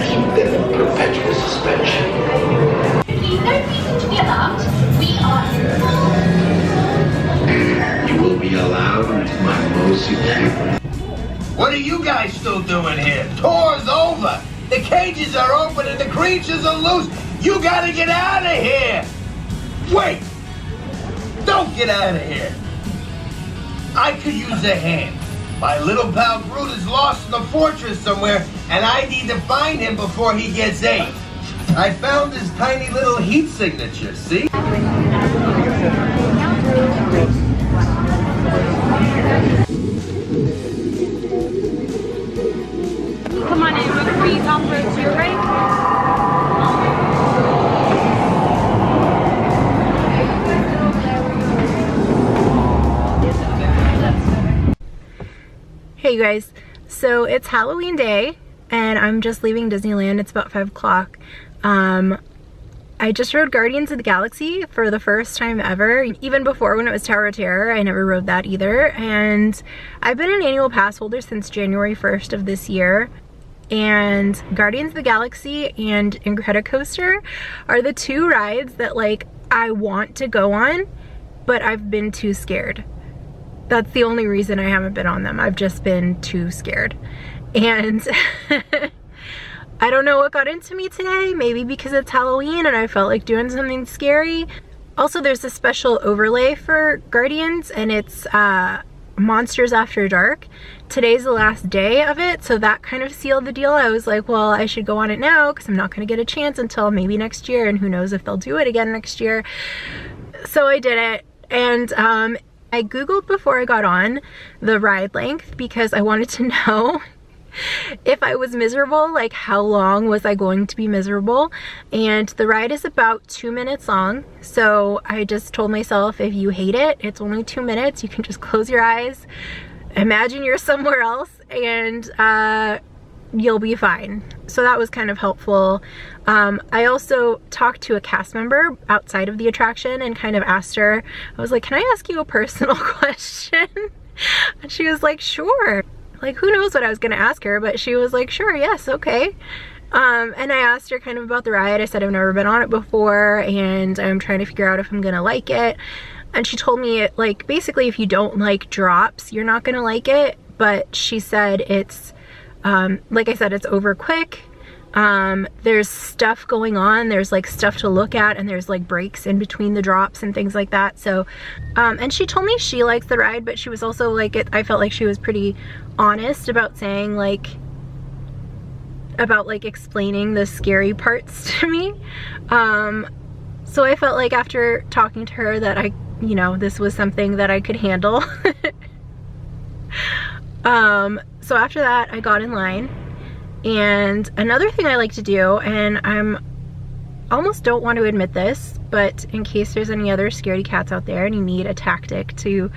Keep them in perpetual suspension. Please, no reason to be alarmed. We are You will be allowed into my most secret. What are you guys still doing here? Tour's over. The cages are open and the creatures are loose. You gotta get out of here. Wait. Don't get out of here. I could use a hand. My little pal Groot is lost in the fortress somewhere, and I need to find him before he gets ate. I found his tiny little heat signature, see? Come on in, we're free top row to your right. Hey you guys, so it's Halloween day and I'm just leaving Disneyland. It's about 5 o'clock. I just rode Guardians of the Galaxy for the first time ever. Even before, when it was Tower of Terror, I never rode that either. And I've been an annual pass holder since January 1st of this year. And Guardians of the Galaxy and Incredicoaster are the two rides that like I want to go on, but I've been too scared. That's the only reason I haven't been on them. I've just been too scared. And I don't know what got into me today. Maybe because it's Halloween and I felt like doing something scary. Also, there's a special overlay for Guardians and it's Monsters After Dark. Today's the last day of it, so that kind of sealed the deal. I was like, well, I should go on it now because I'm not going to get a chance until maybe next year, and who knows if they'll do it again next year. So I did it, and I googled before I got on the ride length because I wanted to know if I was miserable, like how long was I going to be miserable. And the ride is about 2 minutes long, so I just told myself, if you hate it, it's only 2 minutes. You can just close your eyes, imagine you're somewhere else, and you'll be fine. So that was kind of helpful. I also talked to a cast member outside of the attraction and kind of asked her, I was like, can I ask you a personal question? And she was like, sure. Like, who knows what I was gonna ask her, but she was like, sure, yes, okay. And I asked her kind of about the ride. I said I've never been on it before and I'm trying to figure out if I'm gonna like it. And she told me, like, basically if you don't like drops, you're not gonna like it. But she said it's, like I said, it's over quick. There's stuff going on, there's like stuff to look at, and there's like breaks in between the drops and things like that. So and she told me she likes the ride, but she was also like, I felt like she was pretty honest about saying like, about like explaining the scary parts to me. So I felt like after talking to her that you know, this was something that I could handle. So after that I got in line. And another thing I like to do, and I'm almost don't want to admit this, but in case there's any other scaredy cats out there and you need a tactic to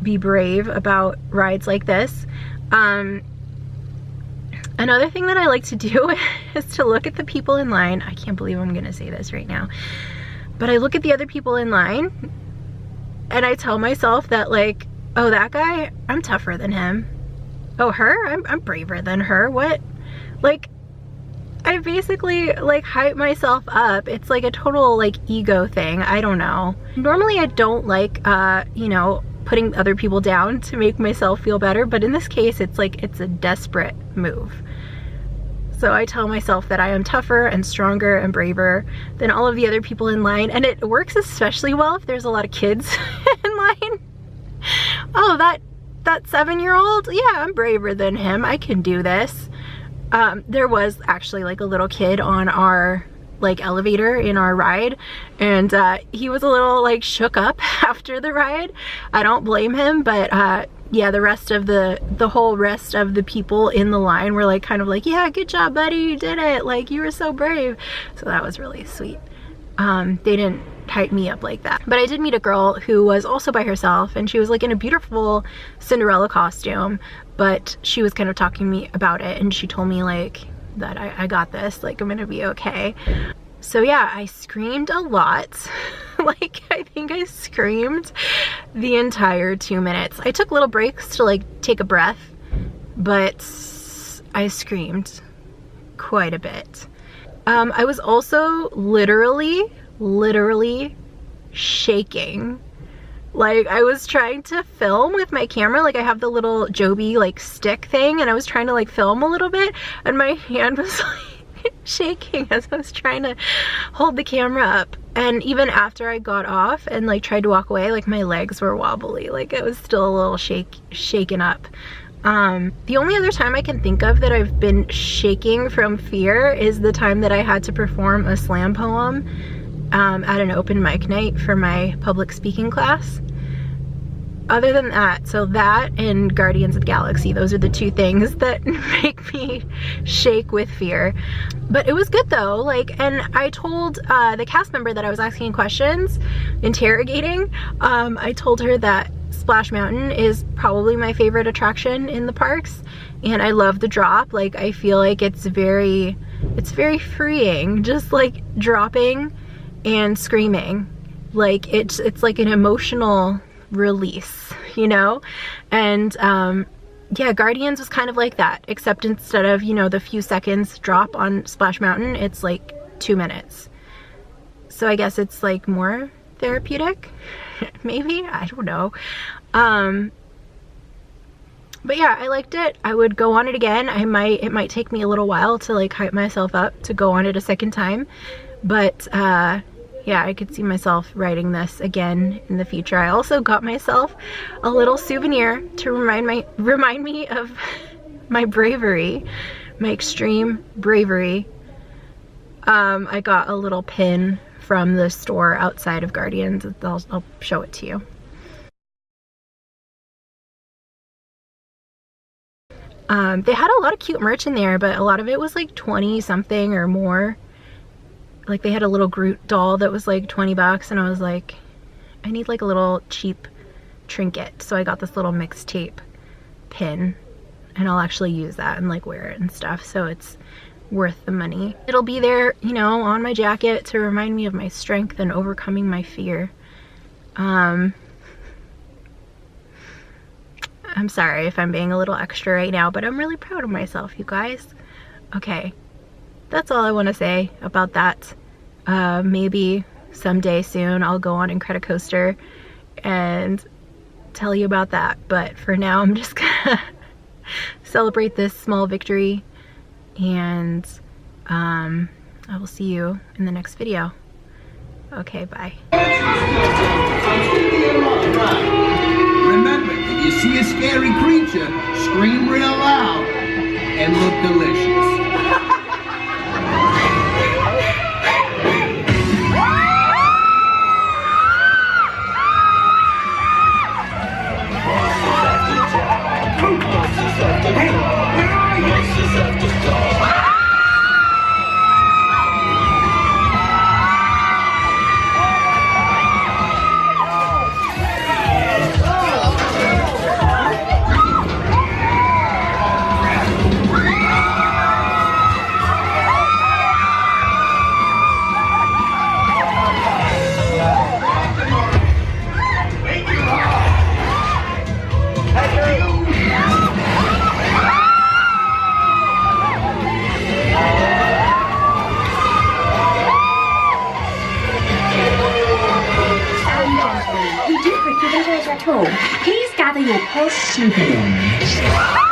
be brave about rides like this, another thing that I like to do is to look at the people in line. I can't believe I'm gonna say this right now, but I look at the other people in line and I tell myself that, like, oh, that guy, I'm tougher than him. Oh, her? I'm braver than her. What? Like, I basically like hype myself up. It's like a total like ego thing. I don't know. Normally I don't like you know, putting other people down to make myself feel better, but in this case it's like it's a desperate move. So I tell myself that I am tougher and stronger and braver than all of the other people in line, and it works especially well if there's a lot of kids in line. Oh, that 7-year-old, yeah, I'm braver than him. I can do this. There was actually like a little kid on our like elevator in our ride, and he was a little like shook up after the ride. I don't blame him, but yeah, the rest of the whole rest of the people in the line were like kind of like, yeah, good job, buddy, you did it, like you were so brave. So that was really sweet. They didn't hype me up like that. But I did meet a girl who was also by herself, and she was like in a beautiful Cinderella costume, but she was kind of talking to me about it, and she told me like that I got this, like I'm gonna be okay. So yeah, I screamed a lot. Like I think I screamed the entire 2 minutes. I took little breaks to like take a breath, but I screamed quite a bit. I was also literally shaking. Like, I was trying to film with my camera. Like, I have the little Joby like stick thing, and I was trying to like film a little bit, and my hand was like shaking as I was trying to hold the camera up. And even after I got off and like tried to walk away, like my legs were wobbly. Like, it was still a little shaken up. The only other time I can think of that I've been shaking from fear is the time that I had to perform a slam poem at an open mic night for my public speaking class. Other than that, so that and Guardians of the Galaxy, those are the two things that make me shake with fear. But it was good though, like, and I told the cast member that I was asking questions, interrogating, I told her that Splash Mountain is probably my favorite attraction in the parks, and I love the drop. Like, I feel like it's very freeing, just like dropping and screaming. Like, it's like an emotional release, you know? And yeah, Guardians was kind of like that, except instead of, you know, the few seconds drop on Splash Mountain, it's like 2 minutes. So I guess it's like more therapeutic, maybe, I don't know. But yeah, I liked it. I would go on it again. It might take me a little while to like hype myself up to go on it a second time, but yeah, I could see myself writing this again in the future. I also got myself a little souvenir to remind me of my bravery, my extreme bravery. I got a little pin from the store outside of Guardians. I'll show it to you. They had a lot of cute merch in there, but a lot of it was like 20 something or more. Like, they had a little Groot doll that was like 20 bucks, and I was like, I need like a little cheap trinket. So I got this little mixtape pin, and I'll actually use that and like wear it and stuff. So it's worth the money. It'll be there, you know, on my jacket to remind me of my strength and overcoming my fear. I'm sorry if I'm being a little extra right now, but I'm really proud of myself, you guys. Okay, that's all I want to say about that. Maybe someday soon I'll go on Incredicoaster and tell you about that, but for now I'm just gonna celebrate this small victory, and I will see you in the next video. Okay, bye. Remember, if you see a scary creature, scream real loud and look delicious. Please gather your purse souvenirs.